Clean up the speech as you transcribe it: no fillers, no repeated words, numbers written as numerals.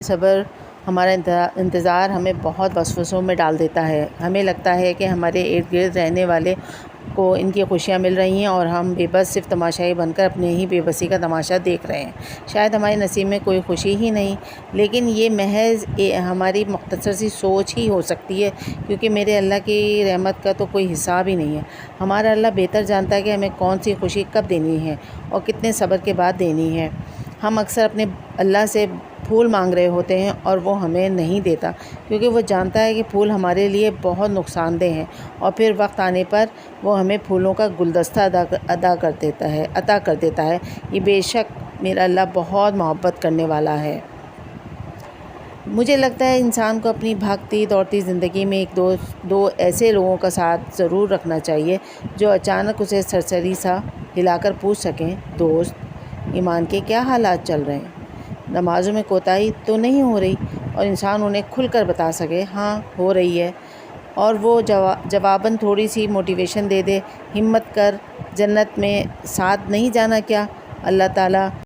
صبر ہمارا انتظار ہمیں بہت وسوسوں میں ڈال دیتا ہے۔ ہمیں لگتا ہے کہ ہمارے ارد گرد رہنے والے کو ان کی خوشیاں مل رہی ہیں اور ہم بے بس صرف تماشائی بن کر اپنے ہی بے بسی کا تماشا دیکھ رہے ہیں۔ شاید ہمارے نصیب میں کوئی خوشی ہی نہیں، لیکن یہ محض ہماری مختصر سی سوچ ہی ہو سکتی ہے، کیونکہ میرے اللہ کی رحمت کا تو کوئی حساب ہی نہیں ہے۔ ہمارا اللہ بہتر جانتا ہے کہ ہمیں کون سی خوشی کب دینی ہے اور کتنے صبر کے بعد دینی ہے۔ ہم اکثر اپنے اللہ سے پھول مانگ رہے ہوتے ہیں اور وہ ہمیں نہیں دیتا، کیونکہ وہ جانتا ہے کہ پھول ہمارے لیے بہت نقصان دہ ہیں، اور پھر وقت آنے پر وہ ہمیں پھولوں کا گلدستہ عطا کر دیتا ہے۔ یہ بے شک میرا اللہ بہت محبت کرنے والا ہے۔ مجھے لگتا ہے انسان کو اپنی بھاگتی دوڑتی زندگی میں ایک دو ایسے لوگوں کا ساتھ ضرور رکھنا چاہیے جو اچانک اسے سرسری سا ہلا کر پوچھ سکیں، دوست، ایمان کے کیا حالات چل رہے ہیں؟ نمازوں میں کوتاہی تو نہیں ہو رہی؟ اور انسان انہیں کھل کر بتا سکے، ہاں ہو رہی ہے، اور وہ جواباً تھوڑی سی موٹیویشن دے دے، ہمت کر، جنت میں ساتھ نہیں جانا کیا؟ اللہ تعالیٰ